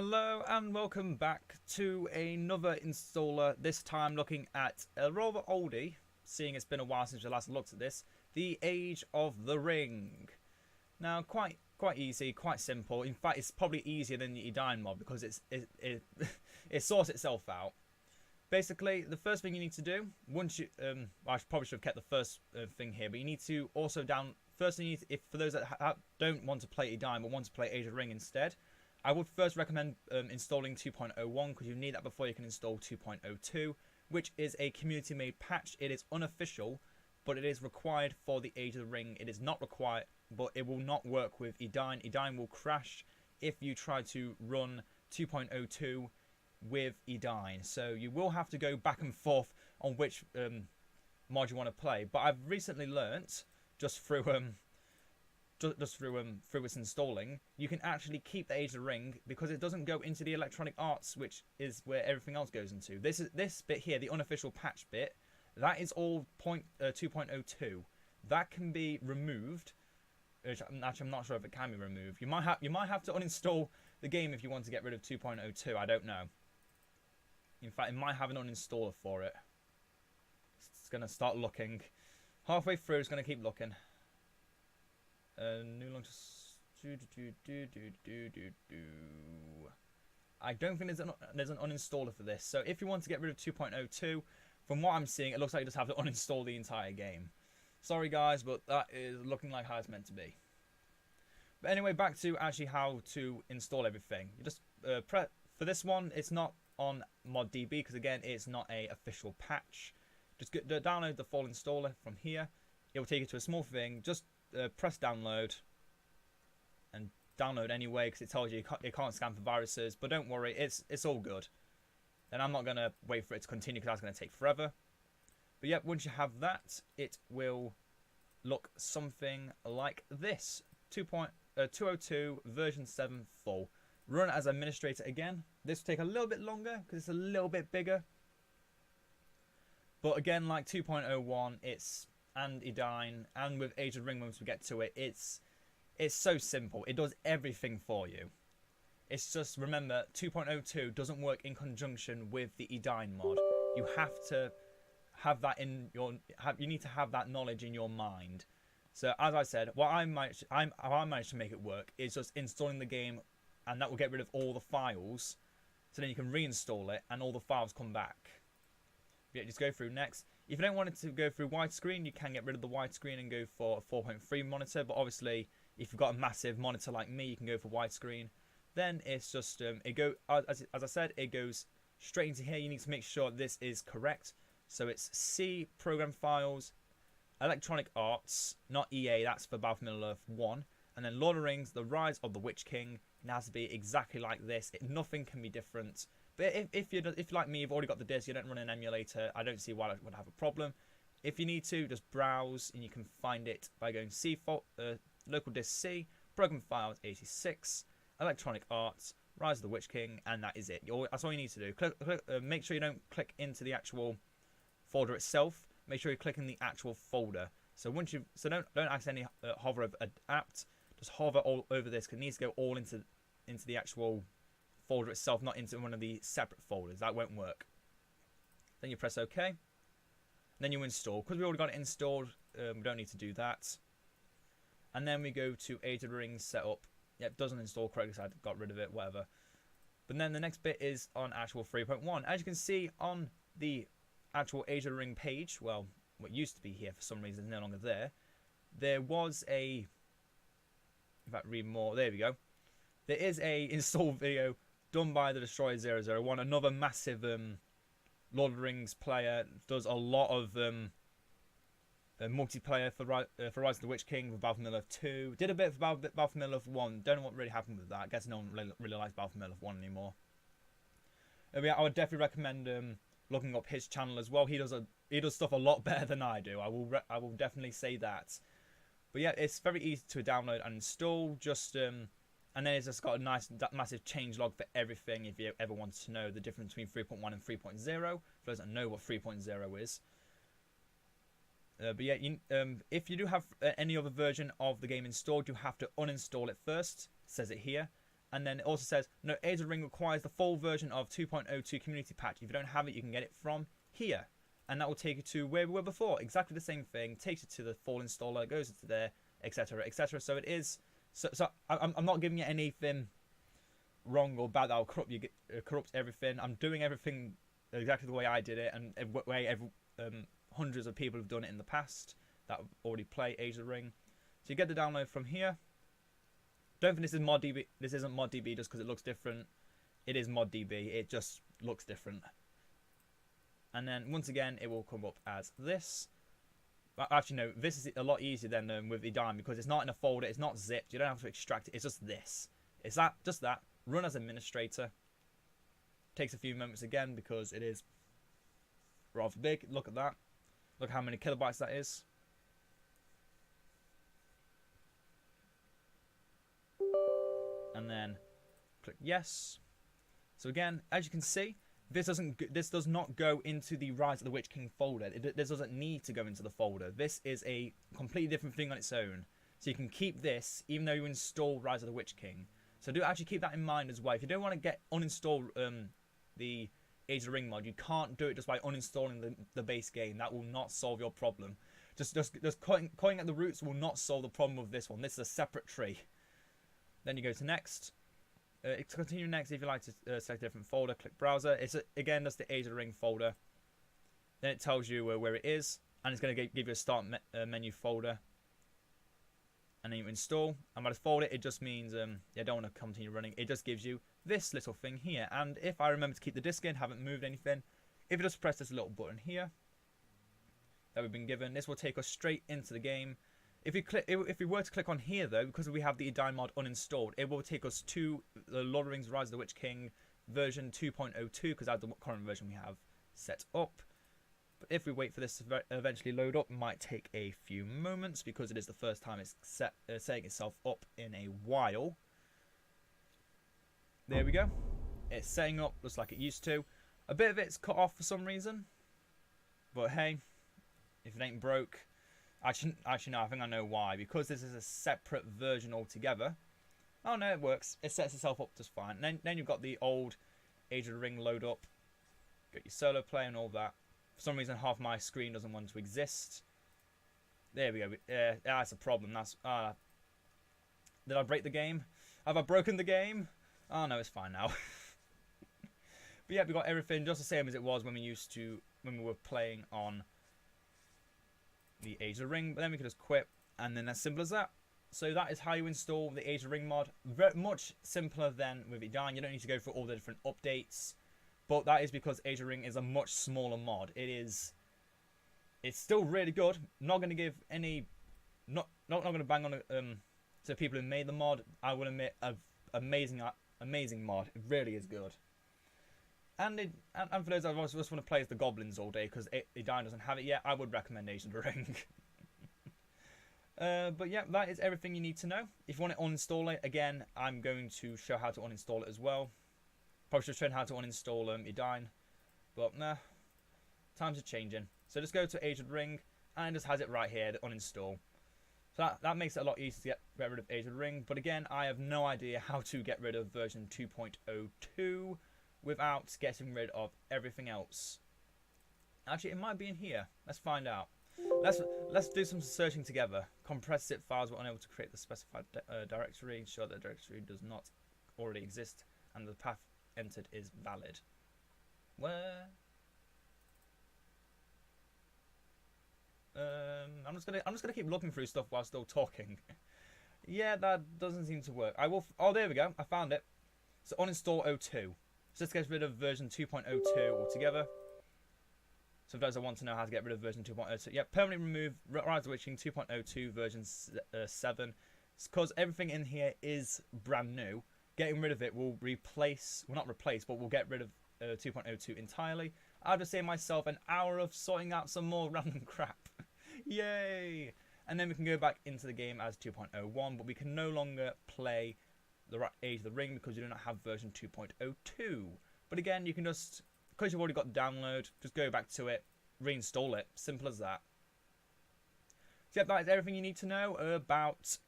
Hello and welcome back to another installer, this time looking at a rather oldie, seeing it's been a while since I last looked at this, the Age of the Ring. Now quite easy, quite simple. In fact, it's probably easier than the Edine mod because it sorts itself out. Basically, the first thing you need to do, once you, I probably should have kept the first thing here, but you need to also first thing you need to, if for those that don't want to play Edine but want to play Age of the Ring instead, I would first recommend installing 2.01 because you need that before you can install 2.02, which is a community-made patch. It is unofficial, but it is required for the Age of the Ring. It is not required, but it will not work with Edine. Edine will crash if you try to run 2.02 with Edine. So you will have to go back and forth on which mod you want to play. But I've recently learnt, just through its installing, you can actually keep the Age of the Ring because it doesn't go into the electronic arts, which is where everything else goes into. This bit here, the unofficial patch bit, that is all 2.02. That can be removed. Actually, I'm not sure if it can be removed. You might have to uninstall the game if you want to get rid of 2.02. I don't know. In fact, it might have an uninstaller for it. It's gonna start looking. Halfway through, it's gonna keep looking. New launch. I don't think there's an uninstaller for this. So if you want to get rid of 2.02, from what I'm seeing, it looks like you just have to uninstall the entire game. Sorry guys, but that is looking like how it's meant to be. But anyway, back to actually how to install everything. You just for this one, it's not on ModDB because again, it's not a official patch. Just download the full installer from here. It will take you to a small thing. Just press download and download anyway because it tells you it can't scan for viruses, but don't worry, it's all good. And I'm not going to wait for it to continue because that's going to take forever. But yeah, once you have that, it will look something like this. 2.202 version 7 full. Run as administrator again. This will take a little bit longer because it's a little bit bigger. But again, like 2.01, and Edine, and with Age of the Ring once we get to it, it's so simple. It does everything for you. It's just, remember, 2.02 doesn't work in conjunction with the Edine mod. You have to have that in your, you need to have that knowledge in your mind. So as I said, how I managed to make it work is just installing the game, and that will get rid of all the files. So then you can reinstall it, and all the files come back. Yeah, just go through next. If you don't want it to go through widescreen, you can get rid of the widescreen and go for a 4.3 monitor. But obviously, if you've got a massive monitor like me, you can go for widescreen. Then it's just as I said, it goes straight into here. You need to make sure this is correct. So it's C program files, electronic arts, not EA. That's for Battlefield Earth 1. And then Lord of the Rings: The Rise of the Witch King. It has to be exactly like this. Nothing can be different. But if you're like me, you've already got the disc, you don't run an emulator, I don't see why that would have a problem. If you need to, just browse, and you can find it by going C, local disk C, program files 86, electronic arts, Rise of the Witch King, and that is it. That's all you need to do. Make sure you don't click into the actual folder itself. Make sure you click in the actual folder. So don't accidentally hover over apt. Just hover all over this because it needs to go all into the actual folder itself, not into one of the separate folders. That won't work. Then you press OK. And then you install. Because we already got it installed, we don't need to do that. And then we go to Age of the Ring setup. Yep, doesn't install correctly, so I got rid of it, whatever. But then the next bit is on actual 3.1. As you can see on the actual Age of the Ring page, well, what used to be here for some reason is no longer there. There was a... In fact, read more. There we go. There is a install video done by the Destroyer 001, another massive Lord of the Rings player. Does a lot of multiplayer for Rise of the Witch King, with Battlefield Earth 2. Did a bit for Battlefield Earth 1. Don't know what really happened with that. I guess no one really likes Battlefield Earth 1 anymore. Yeah, I would definitely recommend looking up his channel as well. He does stuff a lot better than I do. I will definitely say that. But yeah, it's very easy to download and install. Just and then it's just got a nice massive changelog for everything if you ever wanted to know the difference between 3.1 and 3.0. For those that know what 3.0 is. But yeah, if you do have any other version of the game installed, you have to uninstall it first. It says it here. And then it also says, no, Age of Ring requires the full version of 2.02 community patch. If you don't have it, you can get it from here. And that will take you to where we were before. Exactly the same thing. Takes you to the full installer, goes into there, etc., etc. So it is. So I'm not giving you anything wrong or bad that will corrupt everything. I'm doing everything exactly the way I did it, and the way hundreds of people have done it in the past that already play Age of Ring. So you get the download from here. Don't think this is ModDB. This isn't ModDB just because it looks different. It is ModDB. It just looks different. And then once again, it will come up as this. Actually, no, this is a lot easier than with Edine because it's not in a folder. It's not zipped. You don't have to extract it. It's just this. It's that, just that. Run as administrator. Takes a few moments again because it is rather big. Look at that. Look how many kilobytes that is. And then click yes. So again, as you can see, this does not go into the Rise of the Witch King folder. This doesn't need to go into the folder. This is a completely different thing on its own. So you can keep this even though you install Rise of the Witch King. So do actually keep that in mind as well. If you don't want to uninstall the Age of the Ring mod, you can't do it just by uninstalling the base game. That will not solve your problem. Just cutting at the roots will not solve the problem with this one. This is a separate tree. Then you go to next. To continue next, if you like to select a different folder, click browser. It's again that's the Age of the Ring folder. Then it tells you where it is, and it's going to give you a start menu folder. And then you install. And by default, it just means you don't want to continue running. It just gives you this little thing here. And if I remember to keep the disk in, haven't moved anything, if you just press this little button here that we've been given, this will take us straight into the game. If we were to click on here though, because we have the Edine mod uninstalled, it will take us to the Lord of the Rings Rise of the Witch King version 2.02 because that's the current version we have set up. But if we wait for this to eventually load up, it might take a few moments because it is the first time it's setting itself up in a while. There we go. It's setting up just like it used to. A bit of it's cut off for some reason, but hey, if it ain't broke. Actually, no, I think I know why. Because this is a separate version altogether. Oh, no, it works. It sets itself up just fine. And then you've got the old Age of the Ring load up. Got your solo play and all that. For some reason, half my screen doesn't want to exist. There we go. That's a problem. Did I break the game? Have I broken the game? Oh, no, it's fine now. But yeah, we got everything just the same as it was when we were playing on the Age of the Ring, but then we can just quit, and then as simple as that. So that is how you install the Age of the Ring mod. Very much simpler than with Edine. You don't need to go through all the different updates, but that is because Age of the Ring is a much smaller mod. It's still really good. Not going to give any, not going to bang on to people who made the mod. I will admit, amazing mod. It really is good. And for those that just want to play as the goblins all day because Edine doesn't have it yet, I would recommend Age of the Ring. But yeah, that is everything you need to know. If you want to uninstall it, again, I'm going to show how to uninstall it as well. Probably should show how to uninstall Edine, but nah, times are changing. So just go to Age of the Ring, and it just has it right here, to uninstall. So that makes it a lot easier to get rid of Age of the Ring. But again, I have no idea how to get rid of version 2.02. without getting rid of everything else. Actually, it might be in here. Let's find out. Let's do some searching together. Compressed zip files were unable to create the specified directory. Ensure that the directory does not already exist and the path entered is valid. Where? I'm just gonna keep looking through stuff while still talking. Yeah, that doesn't seem to work. Oh, there we go. I found it. So uninstall 02. So let's get rid of version 2.02 altogether. So for those that want to know how to get rid of version 2.02, yeah, permanently remove Rise of the Witch King 2.02 version 7. It's because everything in here is brand new. Getting rid of it will replace, well not replace, but we'll get rid of 2.02 entirely. I'll just save myself an hour of sorting out some more random crap. Yay! And then we can go back into the game as 2.01, but we can no longer play the Age of the Ring because you do not have version 2.02. But again, you can just, because you've already got the download, just go back to it, reinstall it. Simple as that. So yeah, that is everything you need to know about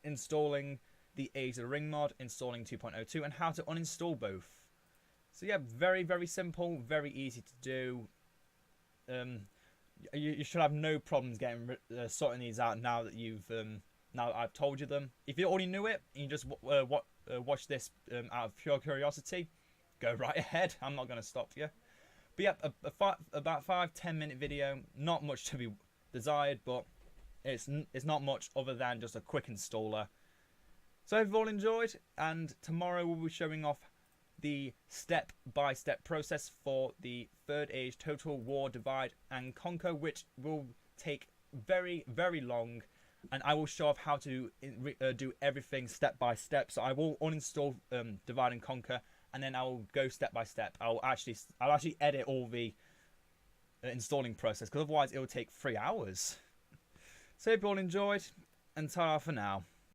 installing the Age of the Ring mod, installing 2.02, and how to uninstall both. So yeah, very, very simple, very easy to do. You should have no problems getting sorting these out now that now I've told you them. If you already knew it, and you just watch this out of pure curiosity, go right ahead. I'm not going to stop you. But yeah, about 5-10 minute video, not much to be desired, but it's not much other than just a quick installer. So I hope you've all enjoyed, and tomorrow we'll be showing off the step-by-step process for the Third Age Total War Divide and Conquer, which will take very, very long, and I will show off how to do everything step by step. So I will uninstall Divide and Conquer, and then I will go step by step. I'll actually edit all the installing process, because otherwise it will take 3 hours. So hope you all enjoyed, and ta-ra for now.